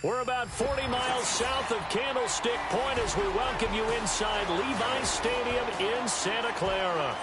We're about 40 miles south of Candlestick Point as we welcome you inside Levi's Stadium in Santa Clara.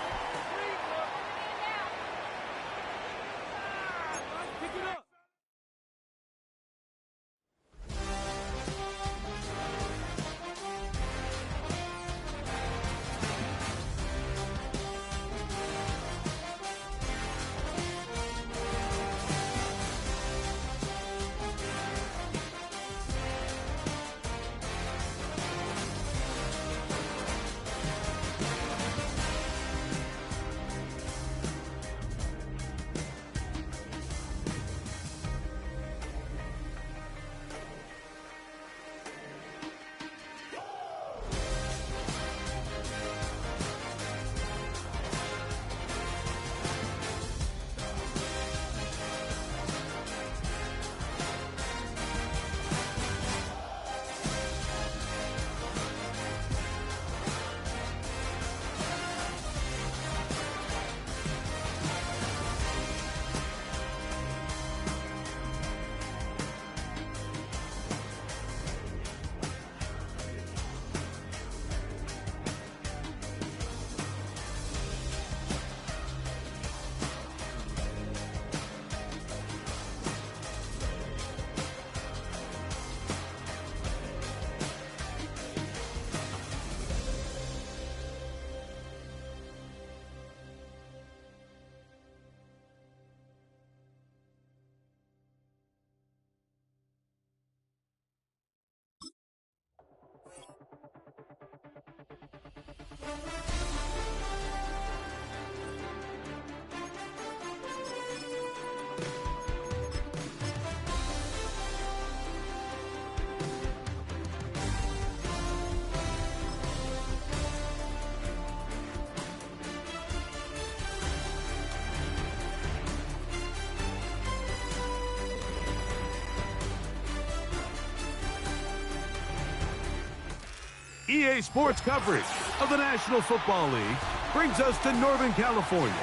EA Sports coverage of the National Football League brings us to Northern California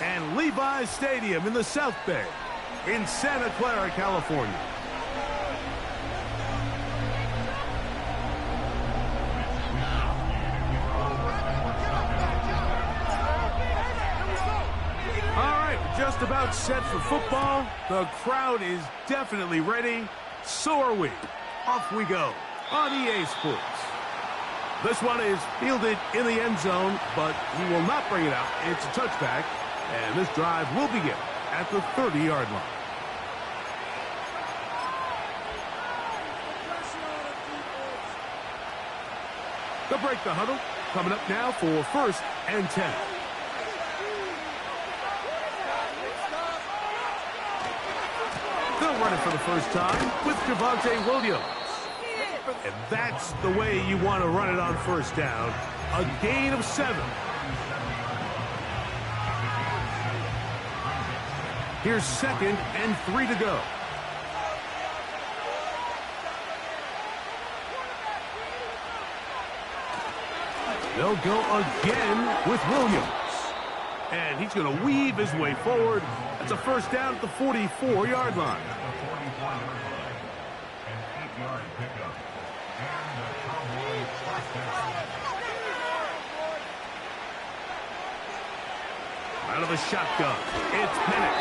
and Levi's Stadium in the South Bay in Santa Clara, California. All right, just about set for football. The crowd is definitely ready. So are we. Off we go on EA Sports. This one is fielded in the end zone, but he will not bring it out. It's a touchback, and this drive will begin at the 30-yard line. They'll break the huddle. Coming up now for 1st and 10. He'll run it for the first time with Javonte Williams. And that's the way you want to run it on first down. A gain of 7. Here's 2nd and 3 to go. They'll go again with Williams. And he's going to weave his way forward. That's a first down at the 44-yard line. Out of the shotgun, it's Penix.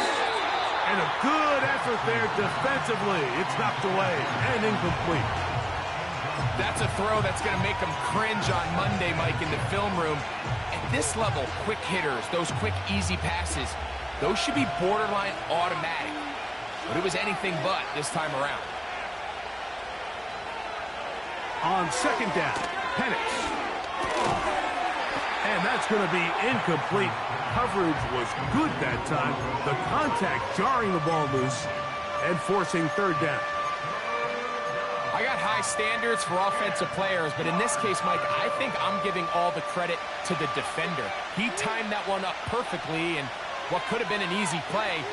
And a good effort there defensively. It's knocked away and incomplete. That's a throw that's going to make them cringe on Monday, Mike, in the film room. At this level, quick hitters, those quick, easy passes, those should be borderline automatic. But it was anything but this time around. On 2nd down, Penix. And that's going to be incomplete. Coverage was good that time. The contact jarring the ball loose and forcing 3rd down. I got high standards for offensive players, but in this case, Mike, I think I'm giving all the credit to the defender. He timed that one up perfectly, and what could have been an easy play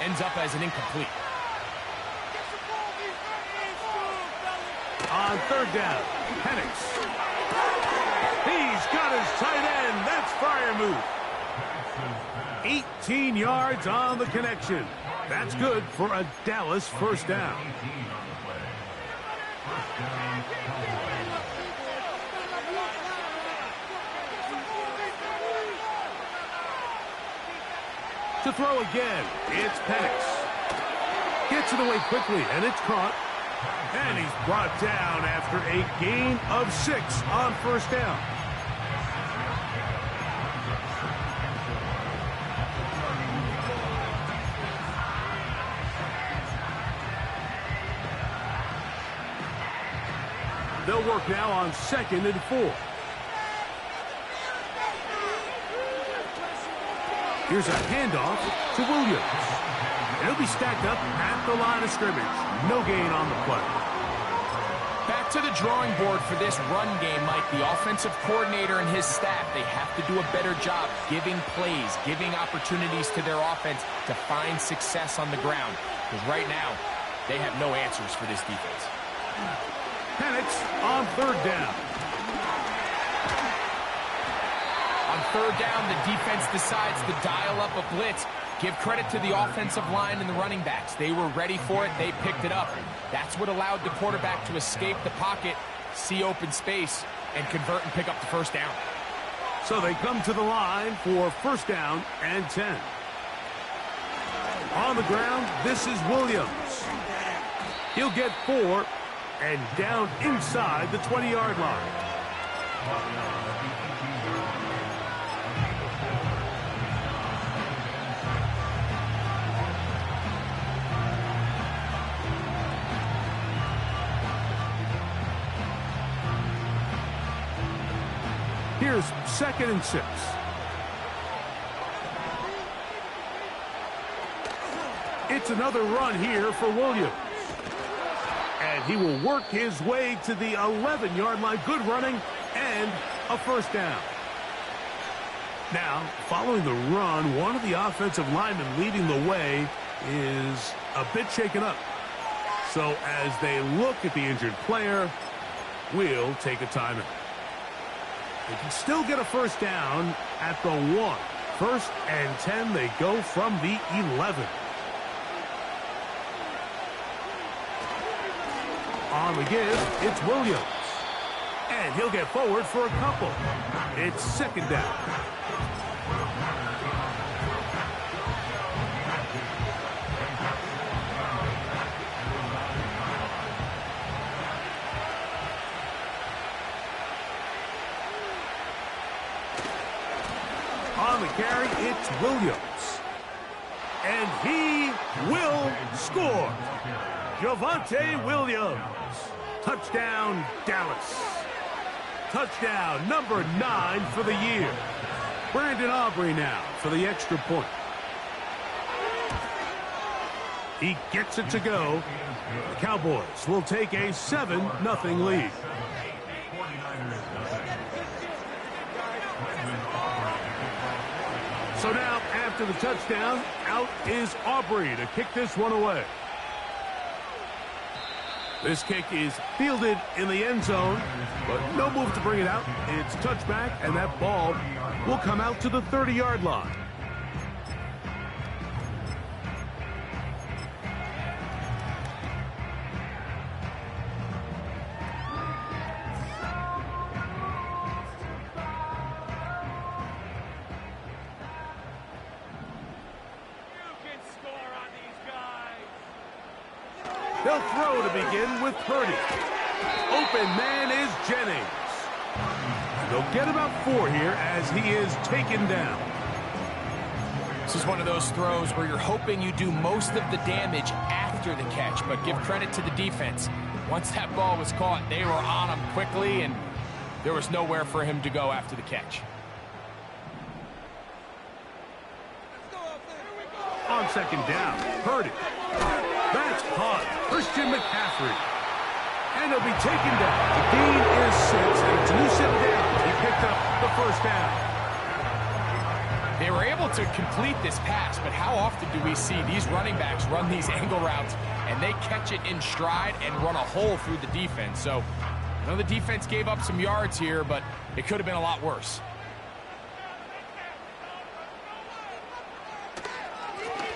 ends up as an incomplete. On 3rd down, Penix. He's got his tight end. That's Freiermuth. 18 yards on the connection. That's good for a Dallas first down. To throw again, it's Penix. Gets it away quickly, and it's caught. And he's brought down after a gain of 6 on first down. They'll work now on 2nd and 4. Here's a handoff to Williams. He'll be stacked up at the line of scrimmage. No gain on the play. Back to the drawing board for this run game, Mike. The offensive coordinator and his staff, they have to do a better job giving plays, giving opportunities to their offense to find success on the ground. Because right now, they have no answers for this defense. Penix on 3rd down. On 3rd down, the defense decides to dial up a blitz. Give credit to the offensive line and the running backs. They were ready for it. They picked it up. That's what allowed the quarterback to escape the pocket, see open space, and convert and pick up the first down. So they come to the line for first down and 10. On the ground, this is Williams. He'll get 4 and down inside the 20-yard line. Here's 2nd and 6. It's another run here for Williams. And he will work his way to the 11-yard line. Good running and a first down. Now, following the run, one of the offensive linemen leading the way is a bit shaken up. So as they look at the injured player, we'll take a timeout. They can still get a first down at the 1. 1st and 10, they go from the 11. On the give, it's Williams. And he'll get forward for a couple. It's 2nd down. On the carry, it's Williams. And he will score. Javonte Williams. Touchdown, Dallas. Touchdown number 9 for the year. Brandon Aubrey now for the extra point. He gets it to go. The Cowboys will take a 7-0 lead. So now, after the touchdown, out is Aubrey to kick this one away. This kick is fielded in the end zone, but no move to bring it out. It's touchback, and that ball will come out to the 30-yard line. They'll throw to begin with Purdy. Open man is Jennings. They'll get about 4 here as he is taken down. This is one of those throws where you're hoping you do most of the damage after the catch, but give credit to the defense. Once that ball was caught, they were on him quickly, and there was nowhere for him to go after the catch. On second down, Purdy. That's caught. Christian McCaffrey. And he'll be taken down. The gain is 6, and to sit down, he picked up the first down. They were able to complete this pass, but how often do we see these running backs run these angle routes and they catch it in stride and run a hole through the defense? So, I know the defense gave up some yards here, but it could have been a lot worse.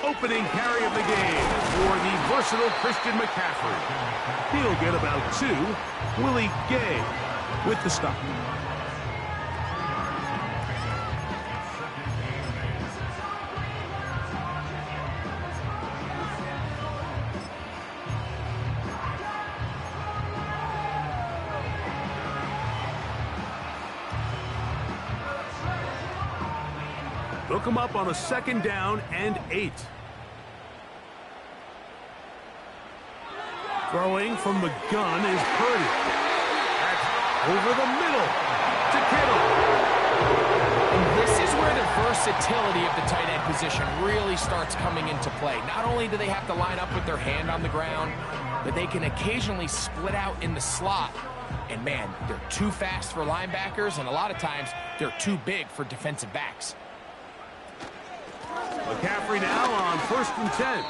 Opening carry of the game for the versatile Christian McCaffrey. He'll get about 2. Willie Gay with the stop. Look him up on a second down and 8. Throwing from the gun is Purdy. That's over the middle to Kittle. And this is where the versatility of the tight end position really starts coming into play. Not only do they have to line up with their hand on the ground, but they can occasionally split out in the slot. And man, they're too fast for linebackers, and a lot of times they're too big for defensive backs. McCaffrey now on 1st and 10.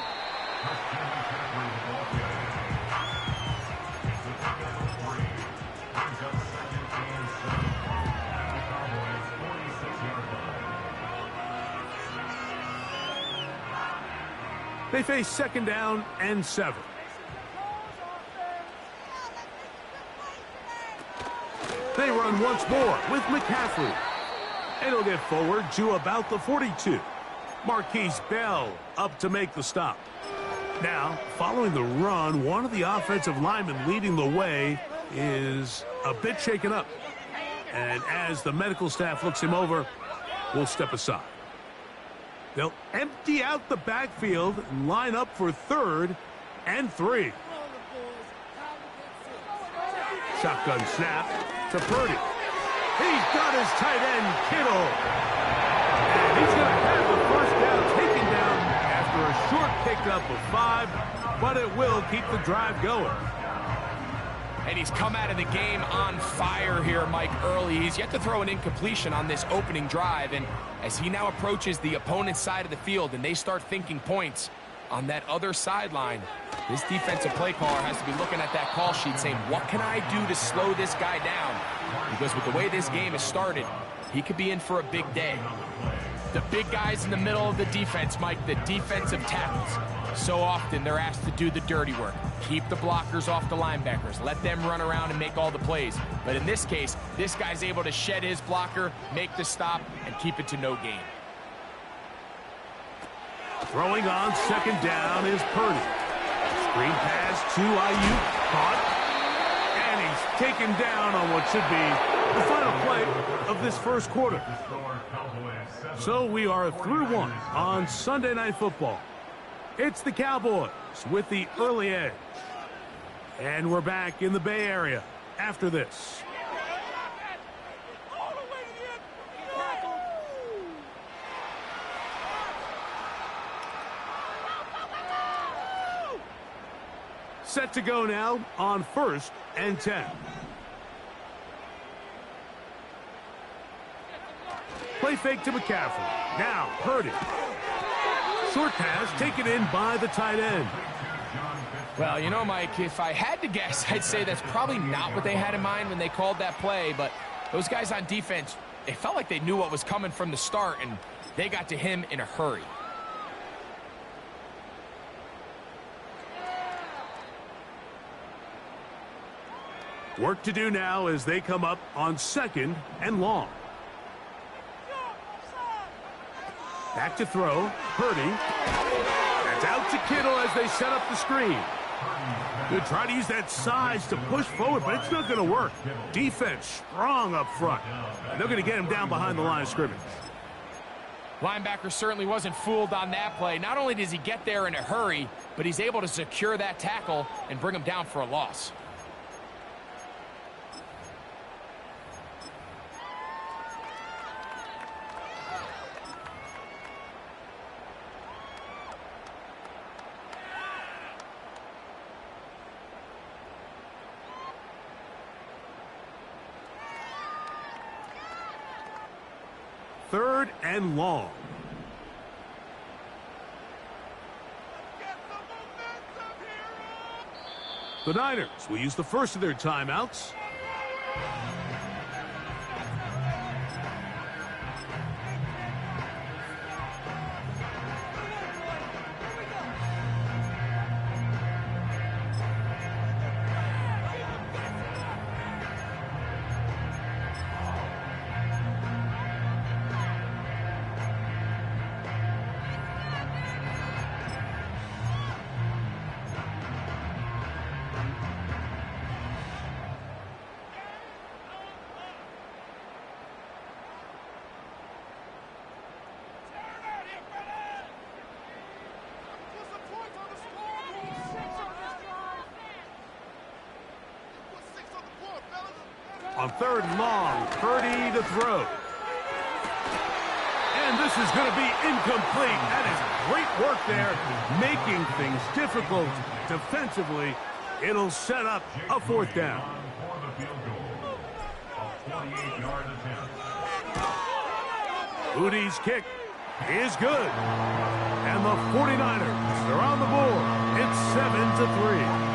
They face second down and 7. They run once more with McCaffrey. And he'll get forward to about the 42. Marquise Bell up to make the stop. Now, following the run, one of the offensive linemen leading the way is a bit shaken up. And as the medical staff looks him over, we'll step aside. They'll empty out the backfield and line up for 3rd and 3. Shotgun snap to Purdy. He's got his tight end, Kittle. And he's going to have the first down taken down after a short pickup of 5, but it will keep the drive going. And he's come out of the game on fire here, Mike, early. He's yet to throw an incompletion on this opening drive, and as he now approaches the opponent's side of the field and they start thinking points on that other sideline, this defensive play caller has to be looking at that call sheet saying, what can I do to slow this guy down? Because with the way this game has started, he could be in for a big day. The big guys in the middle of the defense, Mike, the defensive tackles. So often they're asked to do the dirty work. Keep the blockers off the linebackers. Let them run around and make all the plays. But in this case, this guy's able to shed his blocker, make the stop, and keep it to no gain. Throwing on second down is Purdy. Screen pass to Ayuk. Caught. And he's taken down on what should be the final play of this first quarter. So we are through 1 on Sunday Night Football. It's the Cowboys with the early edge. And we're back in the Bay Area after this. Set to go now on 1st and 10. Play fake to McCaffrey. Now Purdy. Short pass taken in by the tight end. Well, you know, Mike, if I had to guess, I'd say that's probably not what they had in mind when they called that play, but those guys on defense, they felt like they knew what was coming from the start, and they got to him in a hurry. Work to do now as they come up on 2nd and long. Back to throw. Purdy. That's out to Kittle as they set up the screen. They'll try to use that size to push forward, but it's not going to work. Defense strong up front. And they're going to get him down behind the line of scrimmage. Linebacker certainly wasn't fooled on that play. Not only does he get there in a hurry, but he's able to secure that tackle and bring him down for a loss. Third and long. The Niners will use the first of their timeouts. On 3rd and long, Purdy to throw. And this is going to be incomplete. That is great work there, making things difficult defensively. It'll set up a 4th down. Udi's kick is good. And the 49ers are on the board. It's 7-3.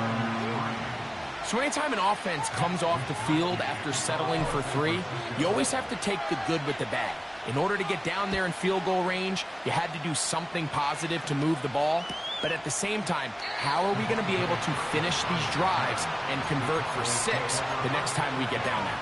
So anytime an offense comes off the field after settling for 3, you always have to take the good with the bad. In order to get down there in field goal range, you had to do something positive to move the ball. But at the same time, how are we going to be able to finish these drives and convert for 6 the next time we get down there?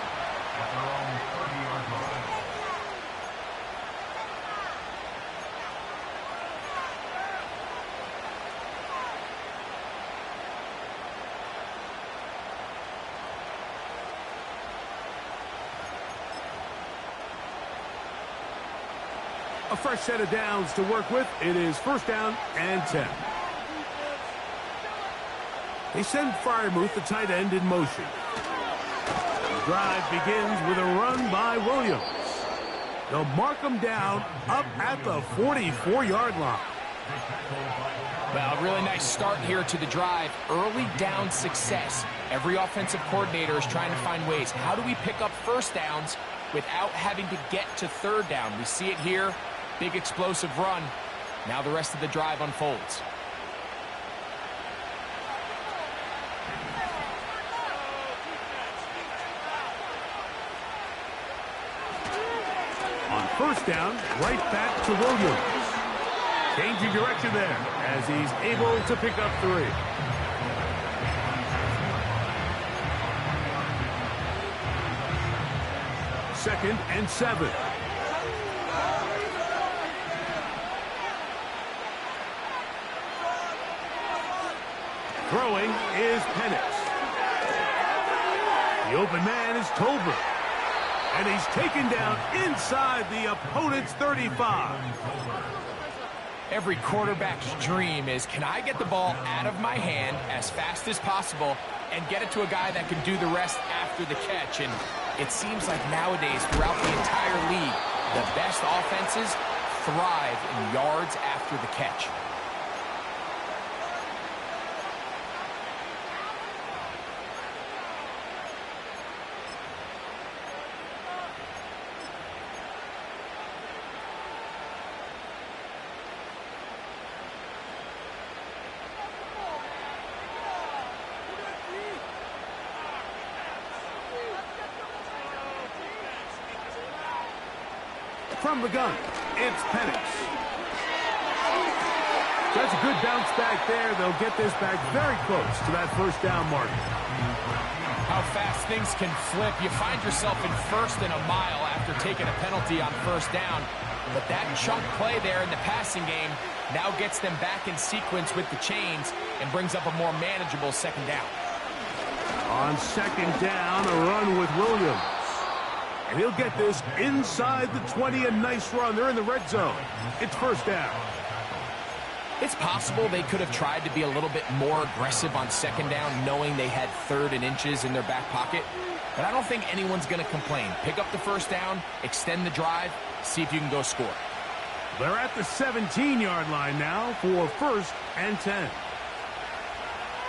A fresh set of downs to work with. It is 1st down and 10. They send Freiermuth, the tight end, in motion. The drive begins with a run by Williams. They'll mark him down up at the 44-yard line. Well, a really nice start here to the drive. Early down success. Every offensive coordinator is trying to find ways. How do we pick up 1st downs without having to get to 3rd down? We see it here. Big explosive run. Now the rest of the drive unfolds. On 1st down, right back to Williams. Changing direction there as he's able to pick up 3. Second and 7. Throwing is Penix. The open man is Tolbert. And he's taken down inside the opponent's 35. Every quarterback's dream is, can I get the ball out of my hand as fast as possible and get it to a guy that can do the rest after the catch? And it seems like nowadays, throughout the entire league, the best offenses thrive in yards after the catch. From the gun, it's Penix. That's a good bounce back there. They'll get this back very close to that first down mark. How fast things can flip. You find yourself in first and a mile after taking a penalty on first down. But that chunk play there in the passing game now gets them back in sequence with the chains and brings up a more manageable second down. On second down, a run with Williams. And he'll get this inside the 20. A nice run. They're in the red zone. It's first down. It's possible they could have tried to be a little bit more aggressive on second down, knowing they had 3rd and inches in their back pocket. But I don't think anyone's going to complain. Pick up the first down, extend the drive, see if you can go score. They're at the 17-yard line now for first and 10.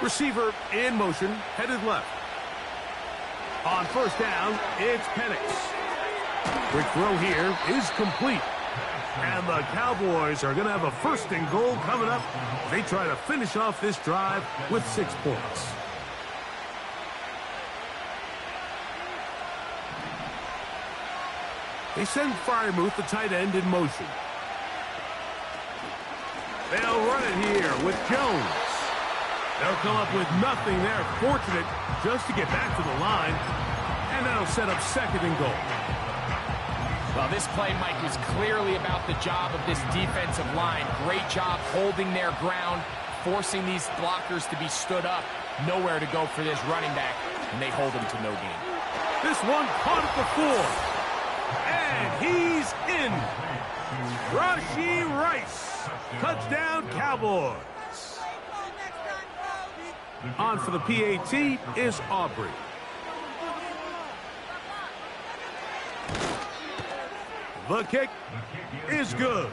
Receiver in motion, headed left. On first down, it's Penix. Quick throw here is complete. And the Cowboys are going to have a first and goal coming up. They try to finish off this drive with 6 points. They send Freiermuth, the tight end, in motion. They'll run it here with Jones. They'll come up with nothing there. Fortunate just to get back to the line. And that'll set up second and goal. Well, this play, Mike, was clearly about the job of this defensive line. Great job holding their ground, forcing these blockers to be stood up. Nowhere to go for this running back, and they hold him to no gain. This one caught at the 4. And he's in. Rashee Rice. Touchdown, Cowboys. On for the PAT is Aubrey. The kick is good.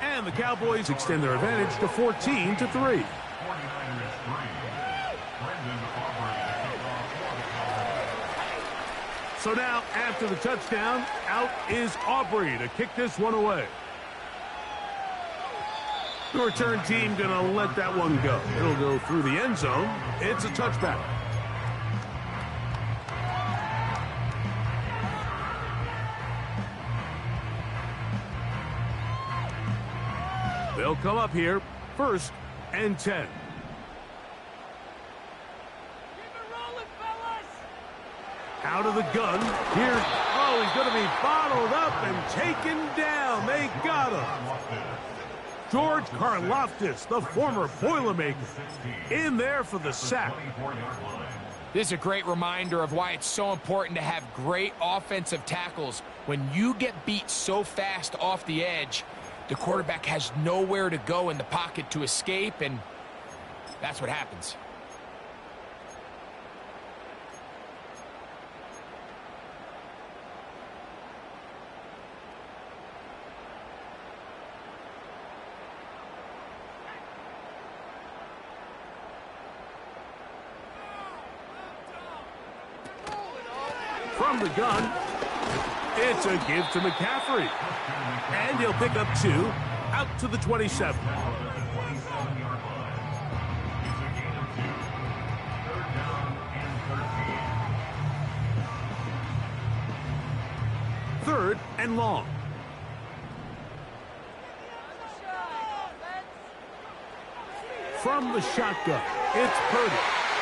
And the Cowboys extend their advantage to 14-3. So now, after the touchdown, out is Aubrey to kick this one away. The return team going to let that one go. It'll go through the end zone. It's a touchback. They'll come up here, first and 10. Out of the gun. Here, oh, he's going to be bottled up and taken down. They got him. George Karlaftis, the former Boilermaker, in there for the sack. This is a great reminder of why it's so important to have great offensive tackles. When you get beat so fast off the edge, the quarterback has nowhere to go in the pocket to escape, and that's what happens. From the gun, it's a give to McCaffrey. And he'll pick up 2 out to the 27. Third and long. From the shotgun, it's Purdy.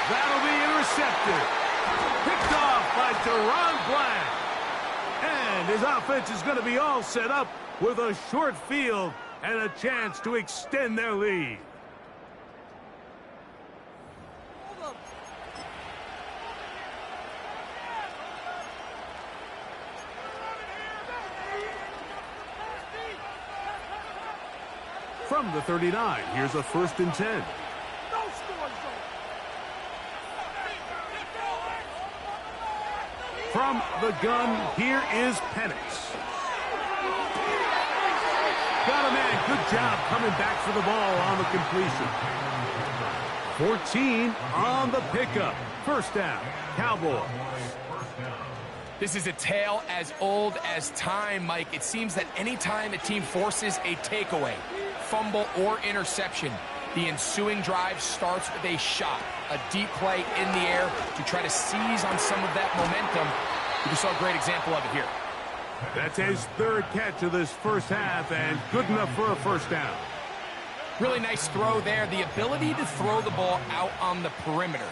That'll be intercepted. Picked off by Deron Bland. And his offense is going to be all set up with a short field and a chance to extend their lead. From the 39, here's a first and 10. From the gun, here is Penix. Got a man. Good job coming back for the ball on the completion. 14 on the pickup. First down, Cowboys. This is a tale as old as time, Mike. It seems that anytime a team forces a takeaway, fumble, or interception, the ensuing drive starts with a shot, a deep play in the air to try to seize on some of that momentum. We just saw a great example of it here. That's his third catch of this first half, and good enough for a first down. Really nice throw there. The ability to throw the ball out on the perimeter.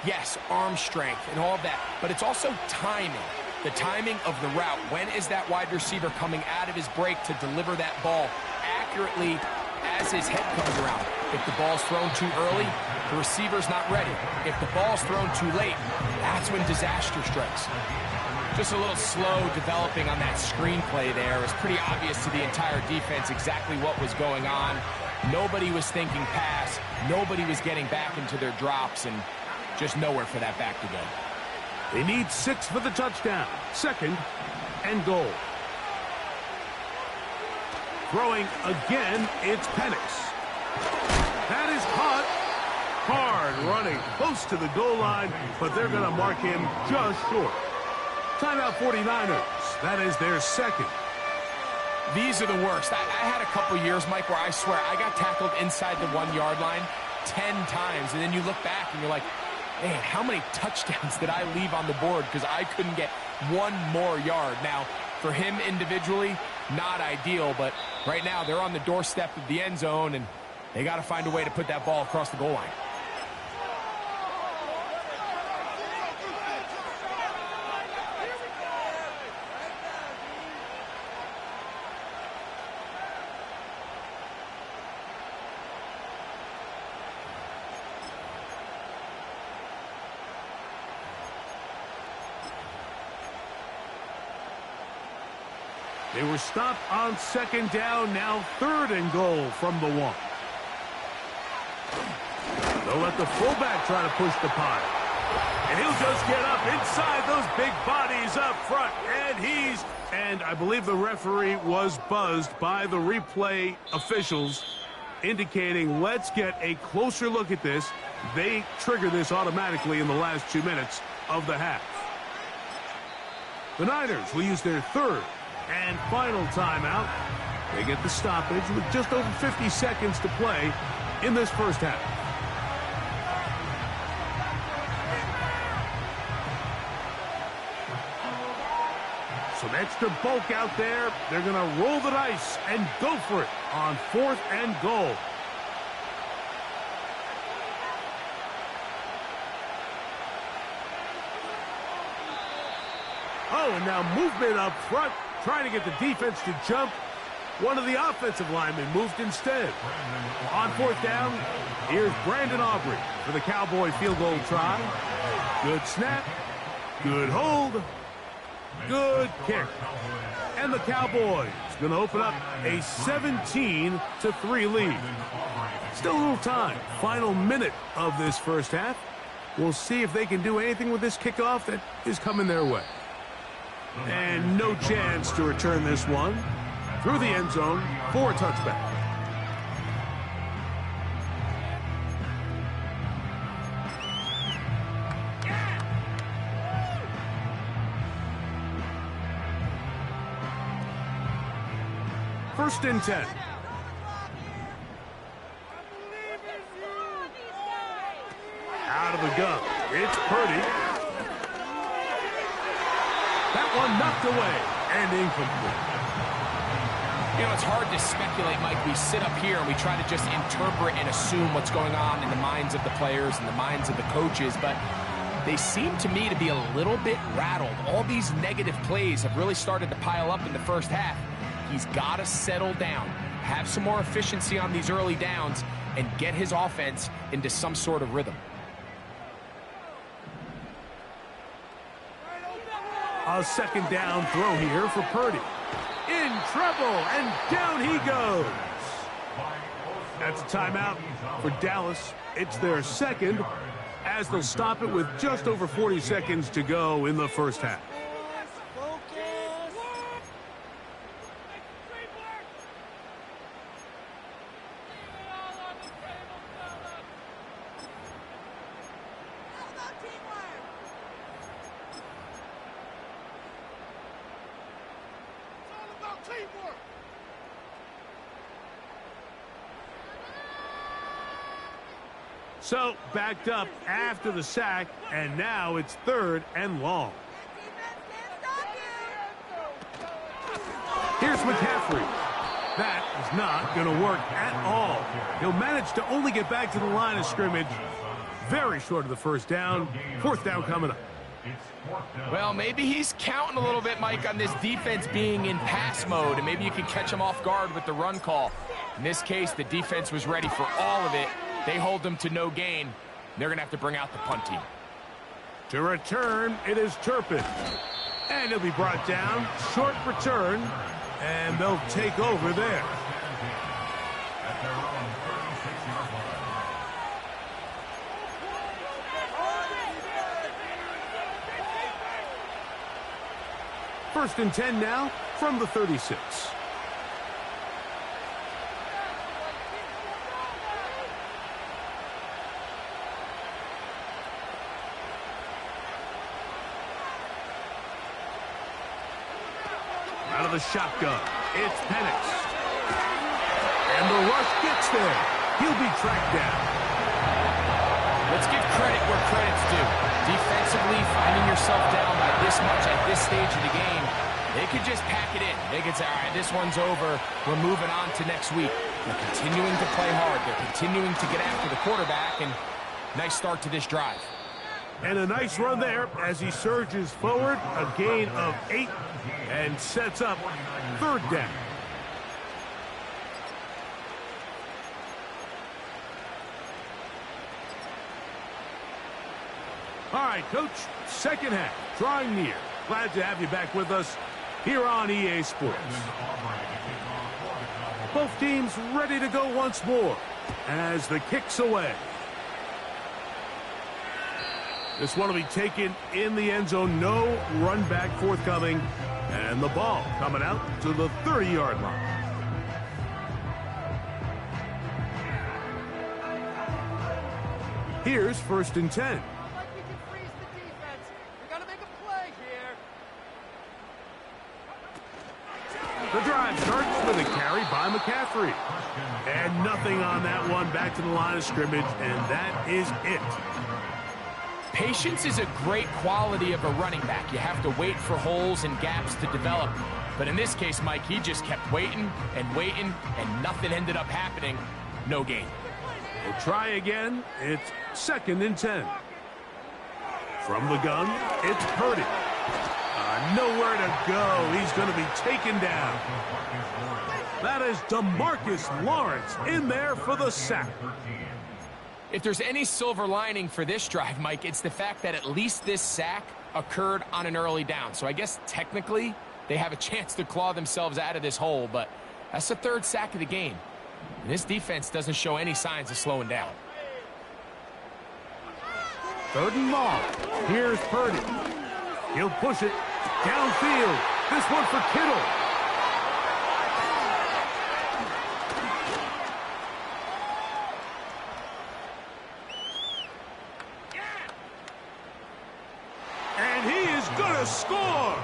Yes, arm strength and all of that, but it's also timing. The timing of the route. When is that wide receiver coming out of his break to deliver that ball accurately as his head comes around? If the ball's thrown too early, the receiver's not ready. If the ball's thrown too late, that's when disaster strikes. Just a little slow developing on that screenplay there. It was pretty obvious to the entire defense exactly what was going on. Nobody was thinking pass. Nobody was getting back into their drops, and just nowhere for that back to go. They need 6 for the touchdown. 2nd and goal. Throwing again, it's Penix. That is caught. Hard running close to the goal line, but they're going to mark him just short. Timeout 49ers. That is their 2nd. These are the worst. I had a couple years, Mike, where I swear I got tackled inside the 1-yard line 10 times, and then you look back and you're like, man, how many touchdowns did I leave on the board because I couldn't get one more yard? Now, for him individually, not ideal, but right now they're on the doorstep of the end zone, and they got to find a way to put that ball across the goal line. They were stopped on 2nd down, now 3rd and goal from the 1. They'll let the fullback try to push the pile. And he'll just get up inside those big bodies up front. And I believe the referee was buzzed by the replay officials, indicating let's get a closer look at this. They trigger this automatically in the last 2 minutes of the half. The Niners will use their 3rd and final timeout. They get the stoppage with just over 50 seconds to play in this first half. Some extra bulk out there. They're going to roll the dice and go for it on 4th and goal. Oh, and now movement up front, trying to get the defense to jump. One of the offensive linemen moved instead. On 4th down, here's Brandon Aubrey for the Cowboy field goal try. Good snap, good hold, good kick. And the Cowboys going to open up a 17-3 lead. Still a little time. Final minute of this first half. We'll see if they can do anything with this kickoff that is coming their way. And no chance to return this one through the end zone for a touchback. First and 10. Out of the gun. It's Purdy. That one knocked away and incomplete. You know, it's hard to speculate, Mike. We sit up here and we try to just interpret and assume what's going on in the minds of the players and the minds of the coaches, but they seem to me to be a little bit rattled. All these negative plays have really started to pile up in the first half. He's got to settle down, have some more efficiency on these early downs, and get his offense into some sort of rhythm. A 2nd down throw here for Purdy. In trouble, and down he goes. That's a timeout for Dallas. It's their 2nd, as they'll stop it with just over 40 seconds to go in the first half. So, backed up after the sack, and now it's 3rd and long. McCaffrey. That is not going to work at all. He'll manage to only get back to the line of scrimmage. Very short of the first down. Fourth down coming up. Well, maybe he's counting a little bit, Mike, on this defense being in pass mode, and maybe you can catch him off guard with the run call. In this case, the defense was ready for all of it. They hold them to no gain. They're going to have to bring out the punt team. To return, it is Turpin. And he'll be brought down. Short return. And they'll take over there. First and 10 now from the 36. Out of the shotgun, it's Penix. And the rush gets there. He'll be tracked down. Let's give credit where credit's due. Defensively, finding yourself down by this much at this stage of the game, they could just pack it in. They could say, all right, this one's over. We're moving on to next week. They're continuing to play hard. They're continuing to get after the quarterback, and nice start to this drive. And a nice run there as he surges forward, a gain of 8, and sets up third down. All right, Coach, second half, drawing near. Glad to have you back with us here on EA Sports. Both teams ready to go once more as the kick's away. This one will be taken in the end zone. No run back forthcoming. And the ball coming out to the 30-yard line. Here's first and 10. The drive starts with a carry by McCaffrey. And nothing on that one. Back to the line of scrimmage, and that is it. Patience is a great quality of a running back. You have to wait for holes and gaps to develop. But in this case, Mike, he just kept waiting, and nothing ended up happening. No gain. We'll try again. It's second and 10. From the gun, it's Purdy. Nowhere to go. He's going to be taken down. That is DeMarcus Lawrence in there for the sack. If there's any silver lining for this drive, Mike, it's the fact that at least this sack occurred on an early down. So I guess technically they have a chance to claw themselves out of this hole, but that's the third sack of the game. And this defense doesn't show any signs of slowing down. Third and long. Here's Purdy. He'll push it downfield. This one for Kittle. And he is going to score.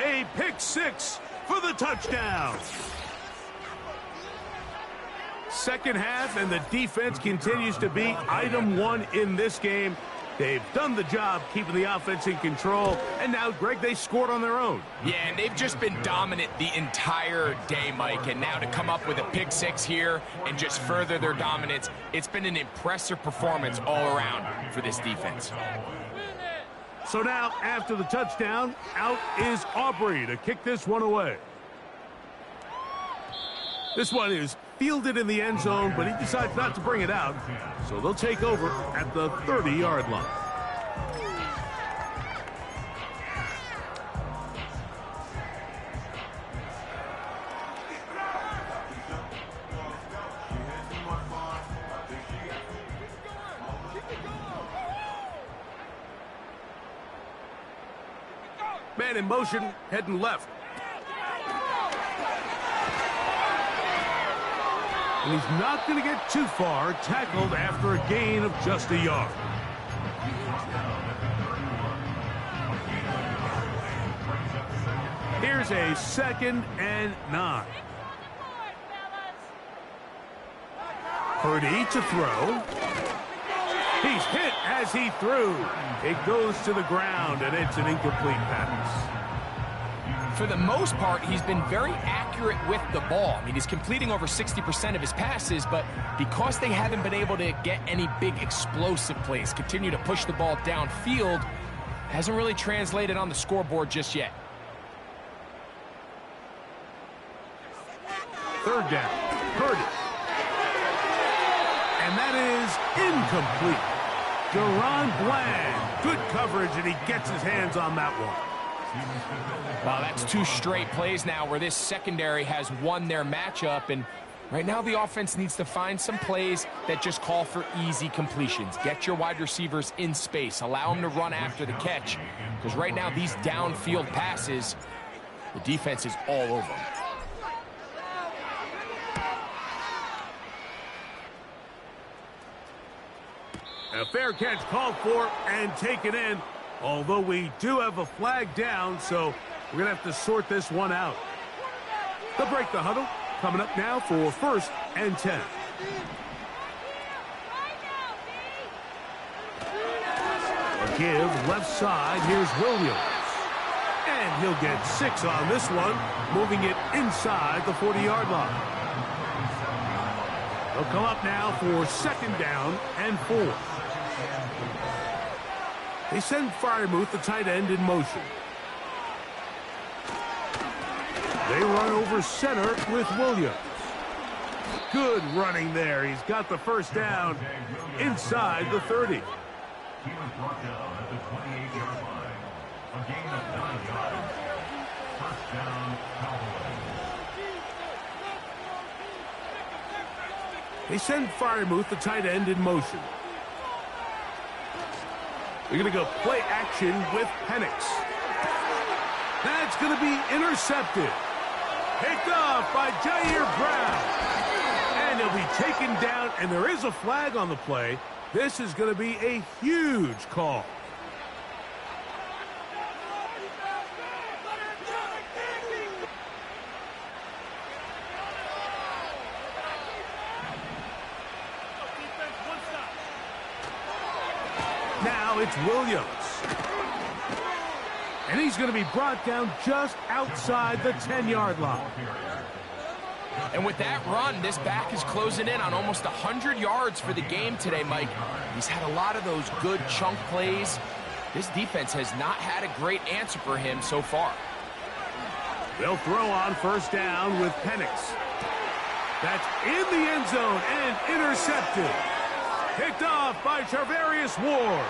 A pick six for the touchdown. Second half, and the defense continues to be item one in this game. They've done the job keeping the offense in control, and now, Greg, they scored on their own. Yeah, and they've just been dominant the entire day, Mike, and now to come up with a pick six here and just further their dominance, it's been an impressive performance all around for this defense. So now, after the touchdown, out is Aubrey to kick this one away. This one is fielded in the end zone, but he decides not to bring it out. So they'll take over at the 30-yard line. Man in motion, heading left. And he's not going to get too far, tackled after a gain of just a yard. Here's a 2nd and 9. Purdy to throw. He's hit as he threw. It goes to the ground, and it's an incomplete pass. For the most part, he's been very accurate with the ball. I mean, he's completing over 60% of his passes, but because they haven't been able to get any big explosive plays, continue to push the ball downfield, hasn't really translated on the scoreboard just yet. Third down. Purdy. And that is incomplete. Deron Bland. Good coverage, and he gets his hands on that one. Well, that's 2 straight plays now where this secondary has won their matchup, and right now the offense needs to find some plays that just call for easy completions. Get your wide receivers in space. Allow them to run after the catch, because right now these downfield passes, the defense is all over them. A fair catch called for and taken in, although we do have a flag down, so we're going to have to sort this one out. They'll break the huddle. Coming up now for 1st and 10. A give left side. Here's Williams. And he'll get 6 on this one, moving it inside the 40-yard line. They'll come up now for 2nd down and 4. They send Freiermuth, the tight end, in motion. They run over center with Williams. Good running there. He's got the 1st down inside the 30. He was brought down at the 28-yard line. A gain of 9 yards. 1st down, Cowboys. They send Freiermuth, the tight end, in motion. They're going to go play action with Penix. That's going to be intercepted. Picked off by Jair Brown. And he'll be taken down, and there is a flag on the play. This is going to be a huge call. Now it's Williams. And he's going to be brought down just outside the 10-yard line. And with that run, this back is closing in on almost 100 yards for the game today, Mike. He's had a lot of those good chunk plays. This defense has not had a great answer for him so far. They'll throw on 1st down with Penix. That's in the end zone and intercepted. Picked off by Charvarius Ward.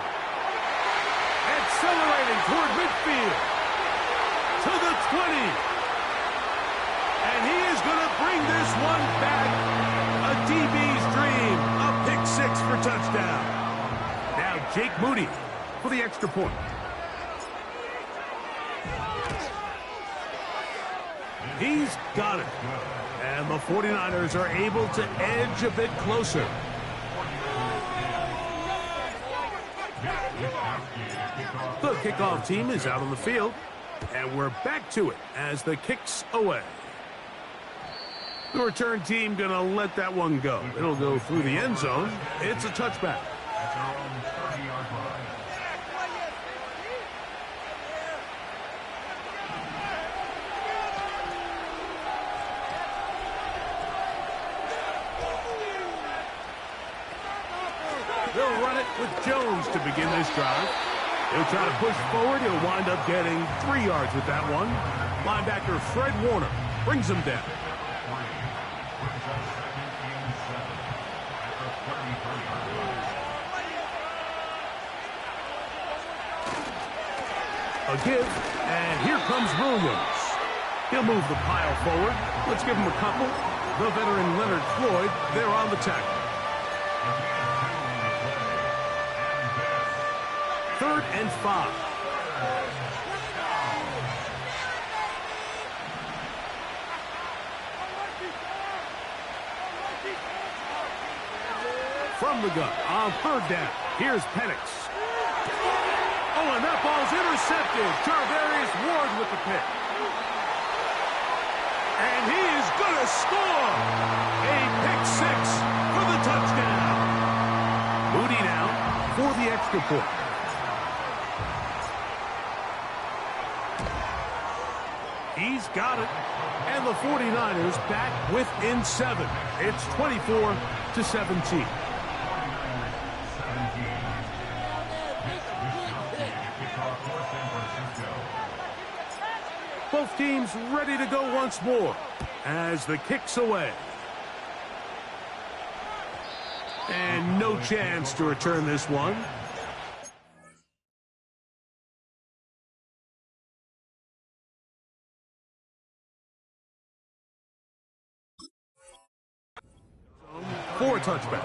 Accelerating toward midfield. To the 20. And he is going to bring this one back. A DB's dream. A pick 6 for touchdown. Now Jake Moody for the extra point. He's got it. And the 49ers are able to edge a bit closer. The kickoff team is out on the field, and we're back to it as the kick's away. The return team going to let that one go. It'll go through the end zone. It's a touchback. At their own 30-yard line. They'll run it with Jones to begin this drive. He'll try to push forward. He'll wind up getting 3 yards with that one. Linebacker Fred Warner brings him down. A give, and here comes Williams. He'll move the pile forward. Let's give him a couple. The veteran Leonard Floyd, they're on the tackle. 3rd and 5. From the gun on 3rd down. Here's Penix. Oh, and that ball's intercepted. Charvarius Ward with the pick. And he is going to score. A pick 6 for the touchdown. Moody now for the extra point. He's got it. And the 49ers back within 7. It's 24-17. Both teams ready to go once more as the kick's away. And no chance to return this one. For a touchback.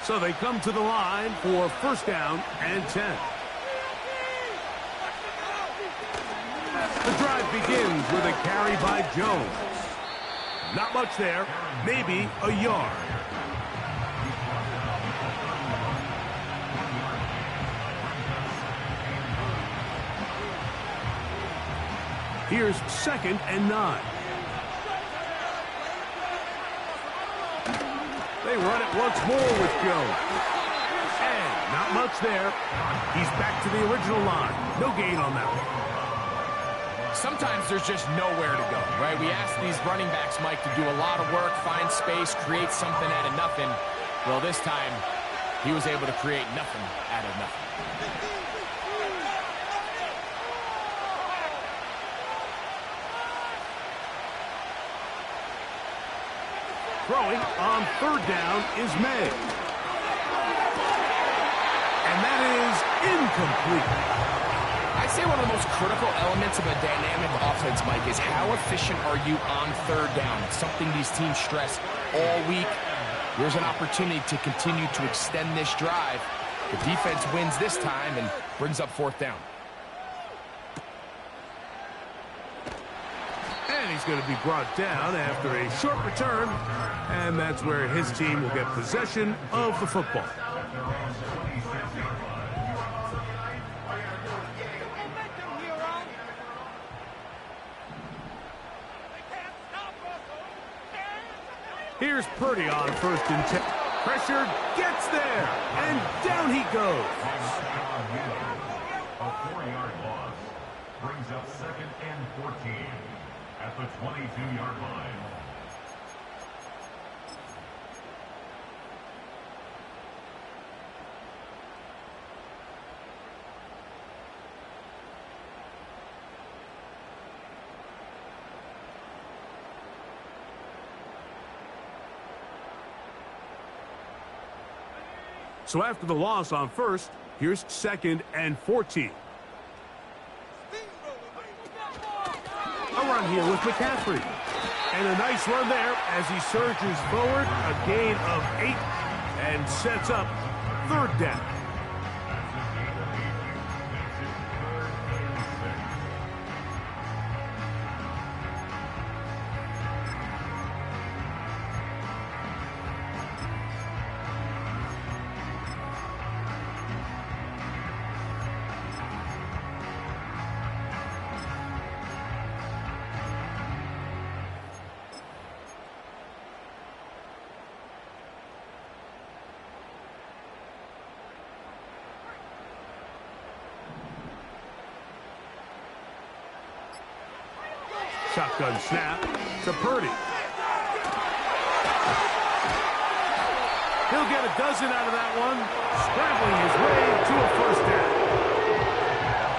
So they come to the line for first down and 10. The drive begins with a carry by Jones. Not much there, maybe a yard. Here's 2nd and 9. They run it once more with Jones. And not much there. He's back to the original line. No gain on that one. Sometimes there's just nowhere to go, right? We ask these running backs, Mike, to do a lot of work, find space, create something out of nothing. Well, this time, he was able to create nothing out of nothing. Throwing on third down is made. And that is incomplete. I'd say one of the most critical elements of a dynamic offense, Mike, is how efficient are you on third down? It's something these teams stress all week. Here's an opportunity to continue to extend this drive. The defense wins this time and brings up fourth down. And he's going to be brought down after a short return. And that's where his team will get possession of the football. Here's Purdy on 1st and 10. Pressure gets there. And down he goes. A 4-yard loss brings up 2nd and 14 at the 22-yard line. So after the loss on 1st, here's 2nd and 14. A run here with McCaffrey. And a nice run there as he surges forward. A gain of 8 and sets up third down. Shotgun snap to Purdy. He'll get a dozen out of that one, scrambling his way to a first down.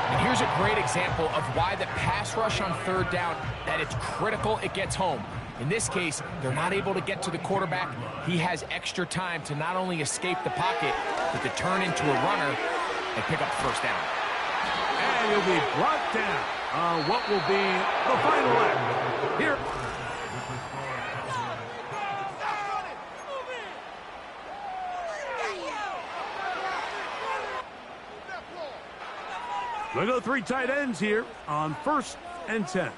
And here's a great example of why the pass rush on third down, that it's critical it gets home. In this case, they're not able to get to the quarterback. He has extra time to not only escape the pocket, but to turn into a runner and pick up the first down. And he'll be brought down on what will be the final act. Here. We'll go 3 tight ends here on 1st and 10.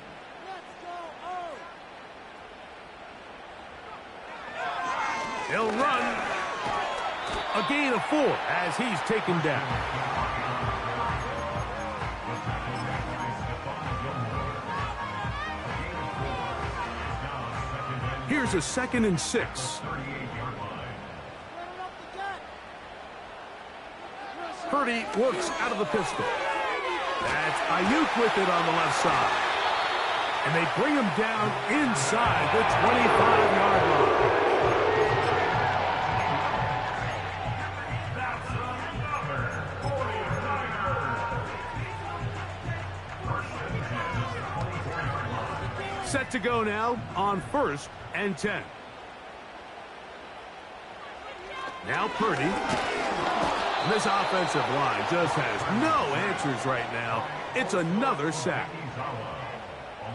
He'll run. A gain of 4 as he's taken down. Here's a 2nd and 6. Purdy works out of the pistol. That's Ayuk with it on the left side. And they bring him down inside the 25-yard line. Set to go now on 1st and 10. Now Purdy. And this offensive line just has no answers right now. It's another sack. A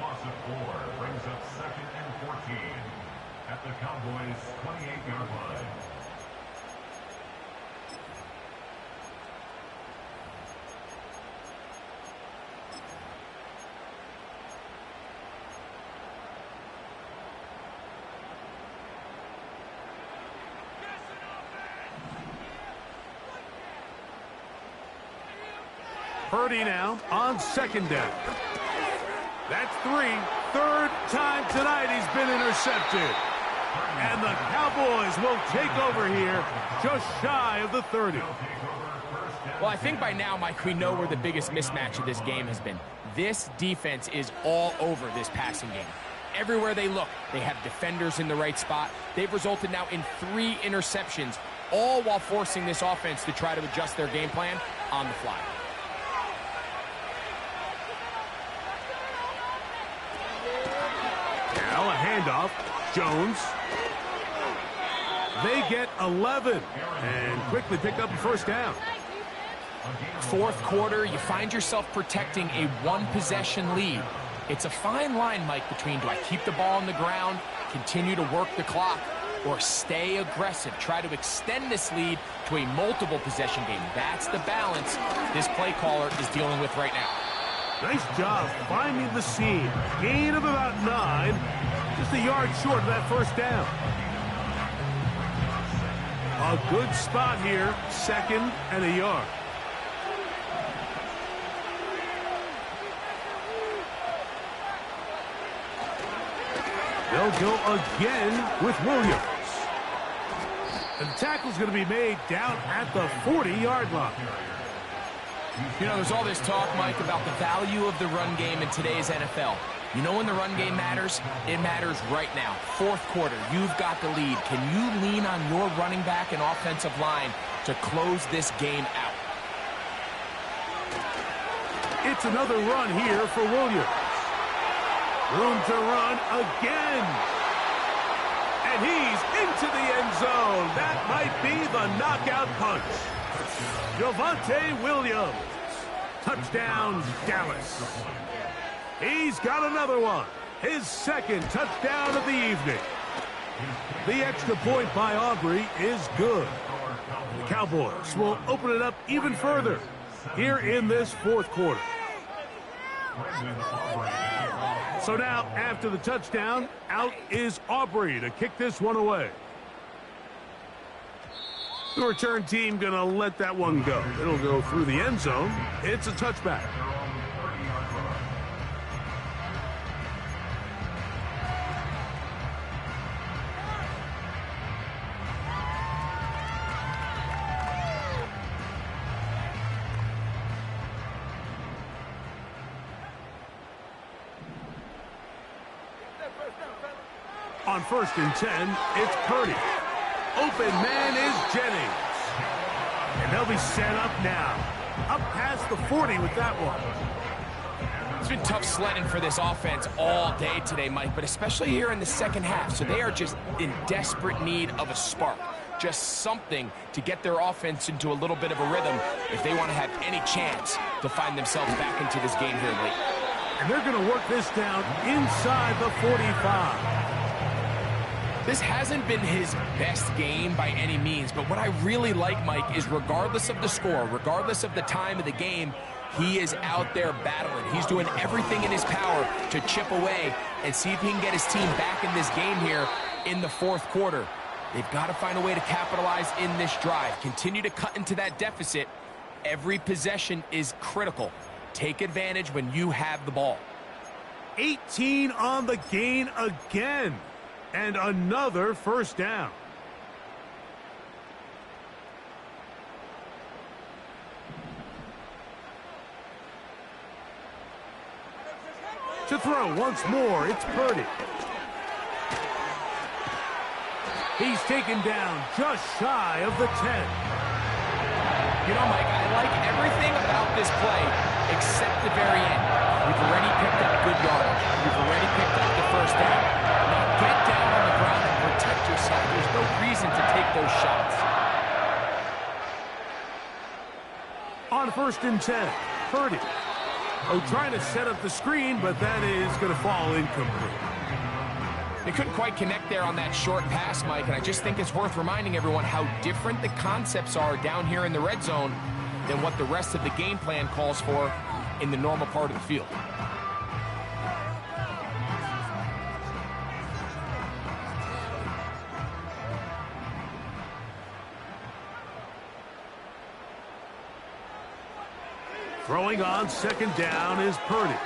loss of 4 brings up 2nd and 14 at the Cowboys' 28-yard line. Purdy now on 2nd down. That's 3. 3rd time tonight he's been intercepted. And the Cowboys will take over here just shy of the 30. Well, I think by now, Mike, we know where the biggest mismatch of this game has been. This defense is all over this passing game. Everywhere they look, they have defenders in the right spot. They've resulted now in 3 interceptions, all while forcing this offense to try to adjust their game plan on the fly. Now a handoff. Jones. They get 11 and quickly pick up a 1st down. 4th quarter, you find yourself protecting a 1-possession lead. It's a fine line, Mike, between do I keep the ball on the ground, continue to work the clock, or stay aggressive, try to extend this lead to a multiple-possession game. That's the balance this play caller is dealing with right now. Nice job finding the seam. Gain of about 9. Just a yard short of that 1st down. A good spot here. 2nd and a yard. They'll go again with Williams. And the tackle's going to be made down at the 40-yard line. You know, there's all this talk, Mike, about the value of the run game in today's NFL. You know when the run game matters? It matters right now. 4th quarter, you've got the lead. Can you lean on your running back and offensive line to close this game out? It's another run here for Williams. Room to run again. And he's into the end zone. That might be the knockout punch. Javonte Williams. Touchdown, Dallas. He's got another one. His 2nd touchdown of the evening. The extra point by Aubrey is good. The Cowboys will open it up even further here in this 4th quarter. So now, after the touchdown, out is Aubrey to kick this one away. The return team going to let that one go. It'll go through the end zone. It's a touchback. On 1st and 10, it's Purdy. Open man is Jennings. And they'll be set up now. Up past the 40 with that one. It's been tough sledding for this offense all day today, Mike, but especially here in the 2nd half. So they are just in desperate need of a spark. Just something to get their offense into a little bit of a rhythm if they want to have any chance to find themselves back into this game here late. And they're going to work this down inside the 45. This hasn't been his best game by any means, but what I really like, Mike, is regardless of the score, regardless of the time of the game, he is out there battling. He's doing everything in his power to chip away and see if he can get his team back in this game here in the 4th quarter. They've got to find a way to capitalize in this drive. Continue to cut into that deficit. Every possession is critical. Take advantage when you have the ball. 18 on the gain again. And another 1st down. To throw once more, it's Purdy. He's taken down just shy of the 10. You know, Mike, I like everything about this play except the very end. You've already picked up good yardage. You've already picked up the first down. Now get down on the ground and protect yourself. There's no reason to take those shots. On 1st and 10, Purdy. Oh, trying to set up the screen, but that is going to fall incomplete. They couldn't quite connect there on that short pass, Mike, and I just think it's worth reminding everyone how different the concepts are down here in the red zone than what the rest of the game plan calls for in the normal part of the field. Throwing on 2nd down is Purdy.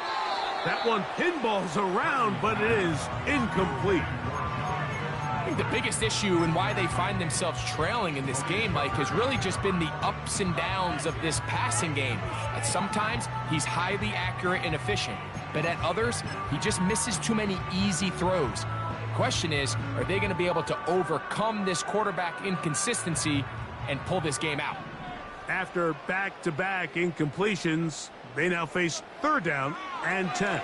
That one pinballs around, but it is incomplete. I think the biggest issue and why they find themselves trailing in this game, Mike, has really just been the ups and downs of this passing game. At sometimes, he's highly accurate and efficient, but at others, he just misses too many easy throws. The question is, are they going to be able to overcome this quarterback inconsistency and pull this game out? After back-to-back incompletions, they now face 3rd down and 10. And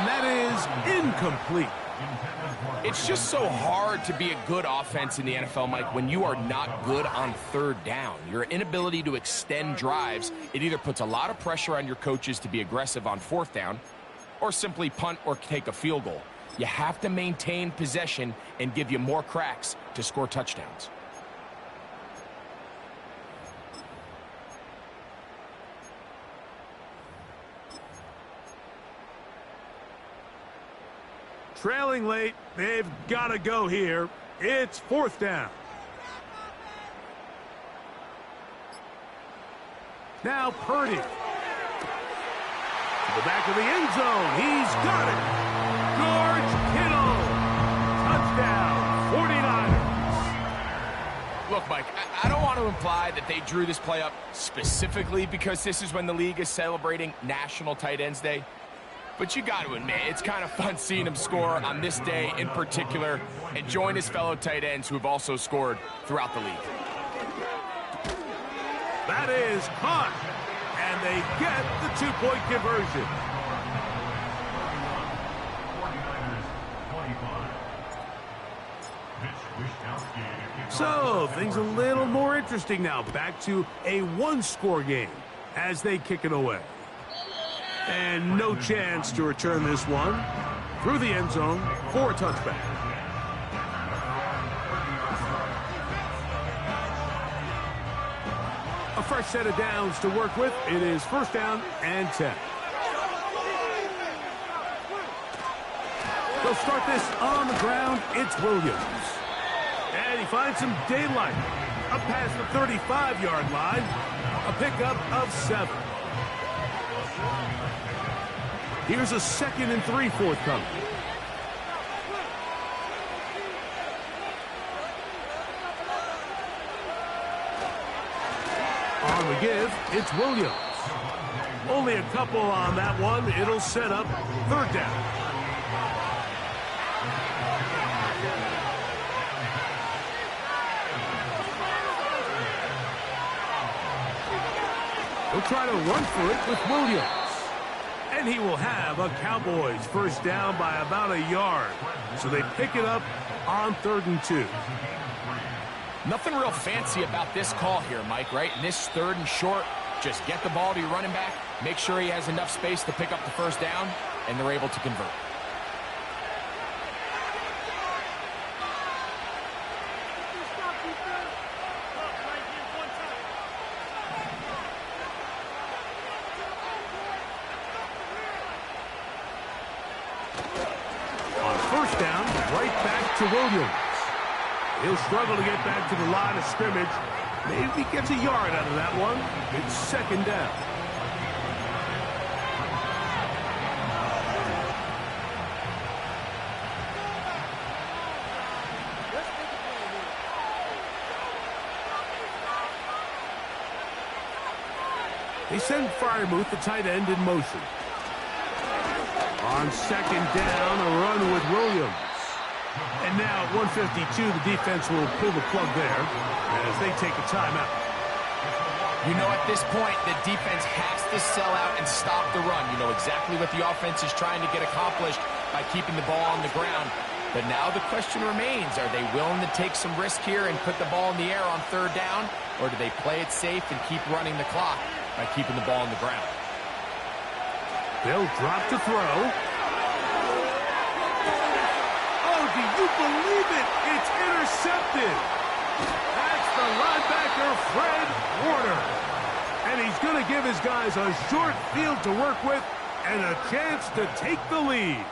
that is incomplete. It's just so hard to be a good offense in the NFL, Mike, when you are not good on 3rd down. Your inability to extend drives, it either puts a lot of pressure on your coaches to be aggressive on 4th down or simply punt or take a field goal. You have to maintain possession and give you more cracks to score touchdowns. Trailing late, they've got to go here. It's 4th down. Now Purdy. To the back of the end zone. He's got it. George Kittle. Touchdown, 49ers. Look, Mike, I don't want to imply that they drew this play up specifically because this is when the league is celebrating National Tight Ends Day. But you got to admit, it's kind of fun seeing him score on this day in particular and join his fellow tight ends who have also scored throughout the league. That is caught, and they get the 2-point conversion. 49ers 25. So, things a little more interesting now. Back to a 1-score game as they kick it away. And no chance to return this one through the end zone for a touchback. A fresh set of downs to work with. It is 1st down and 10. They'll start this on the ground. It's Williams. And he finds some daylight. Up past the 35-yard line. A pickup of 7. Here's a 2nd and 3 forthcoming. On the give, it's Williams. Only a couple on that one. It'll set up 3rd down. He'll try to run for it with Williams. And he will have a Cowboys 1st down by about a yard. So they pick it up on 3rd and 2. Nothing real fancy about this call here, Mike, right? In this 3rd and short, just get the ball to your running back, make sure he has enough space to pick up the 1st down, and they're able to convert. To Williams. He'll struggle to get back to the line of scrimmage. Maybe gets a yard out of that one. It's 2nd down. They send Freiermuth, the tight end, in motion. On second down, a run with Williams. And now at 152, the defense will pull the plug there as they take a timeout. You know, at this point, the defense has to sell out and stop the run. You know exactly what the offense is trying to get accomplished by keeping the ball on the ground. But now the question remains, are they willing to take some risk here and put the ball in the air on third down? Or do they play it safe and keep running the clock by keeping the ball on the ground? They'll drop to throw. Oh, do you believe it? It's intercepted. That's the linebacker, Fred Warner. And he's going to give his guys a short field to work with and a chance to take the lead.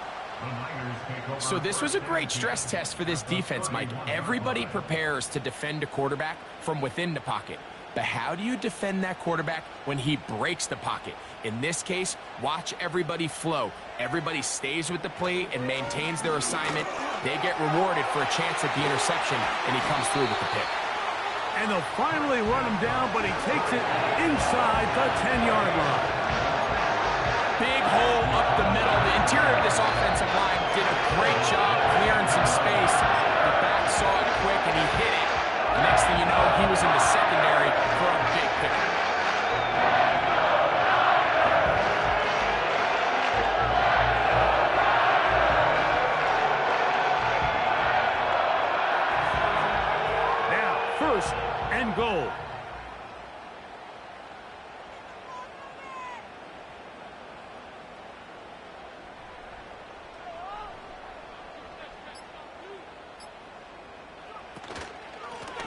So this was a great stress test for this defense, Mike. Everybody prepares to defend a quarterback from within the pocket. But how do you defend that quarterback when he breaks the pocket? In this case, watch everybody flow. Everybody stays with the play and maintains their assignment. They get rewarded for a chance at the interception, and he comes through with the pick. And they'll finally run him down, but he takes it inside the 10-yard line. Big hole up the middle. The interior of this offensive line did a great job clearing some space. The back saw it quick, and he hit it. The next thing you know, he was in the secondary for a big pickup. Now, first and goal.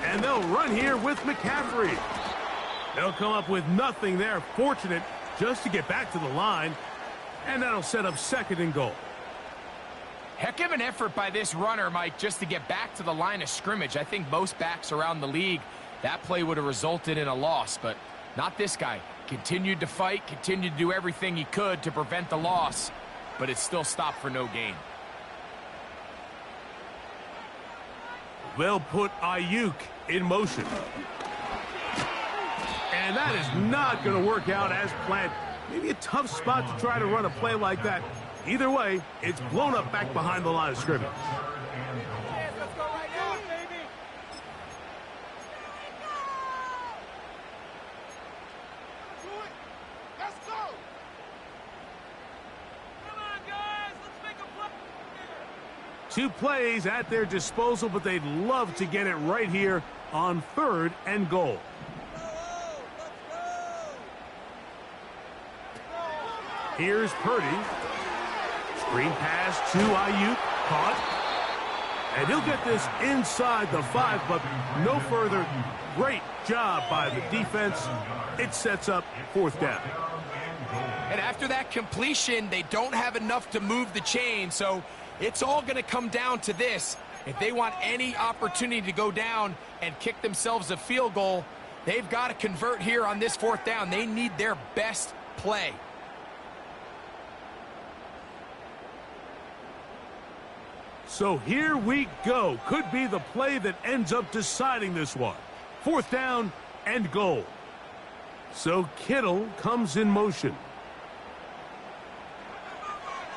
And they'll run here with McCaffrey. They'll come up with nothing there. Fortunate just to get back to the line. And that'll set up second and goal. Heck of an effort by this runner, Mike, just to get back to the line of scrimmage. I think most backs around the league, that play would have resulted in a loss, but not this guy. Continued to fight, continued to do everything he could to prevent the loss, but it still stopped for no gain. They'll put Ayuk in motion. And that is not going to work out as planned. Maybe a tough spot to try to run a play like that. Either way, it's blown up back behind the line of scrimmage. Two plays at their disposal, but they'd love to get it right here on third and goal. Here's Purdy. Screen pass to Ayuk. Caught. And he'll get this inside the 5, but no further. Great job by the defense. It sets up fourth down. And after that completion, they don't have enough to move the chain, so it's all going to come down to this. If they want any opportunity to go down and kick themselves a field goal, they've got to convert here on this fourth down. They need their best play. So here we go. Could be the play that ends up deciding this one. Fourth down and goal. So Kittle comes in motion.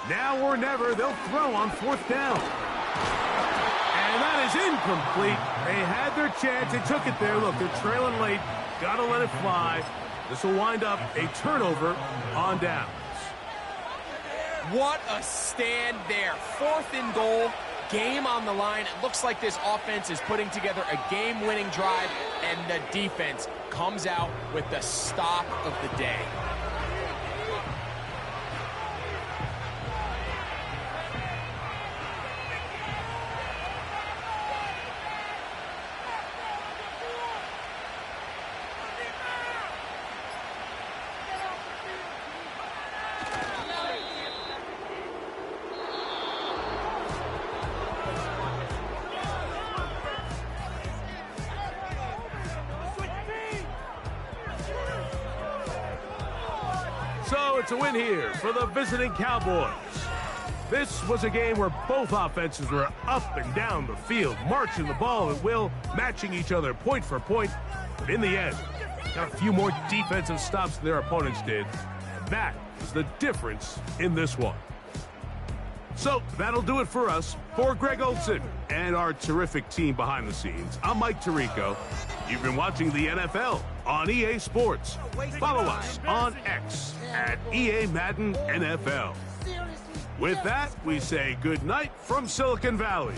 Now or never, they'll throw on fourth down. And that is incomplete. They had their chance. They took it there. Look, they're trailing late. Got to let it fly. This will wind up a turnover on downs. What a stand there. Fourth and goal, game on the line. It looks like this offense is putting together a game-winning drive, and the defense comes out with the stop of the day. So it's a win here for the visiting Cowboys. This was a game where both offenses were up and down the field, marching the ball at will, matching each other point for point. But in the end, got a few more defensive stops than their opponents did. And that is the difference in this one. So that'll do it for us. For Greg Olson and our terrific team behind the scenes, I'm Mike Tirico. You've been watching the NFL on EA Sports. Follow us on X at EA Madden NFL. With that, we say good night from Silicon Valley.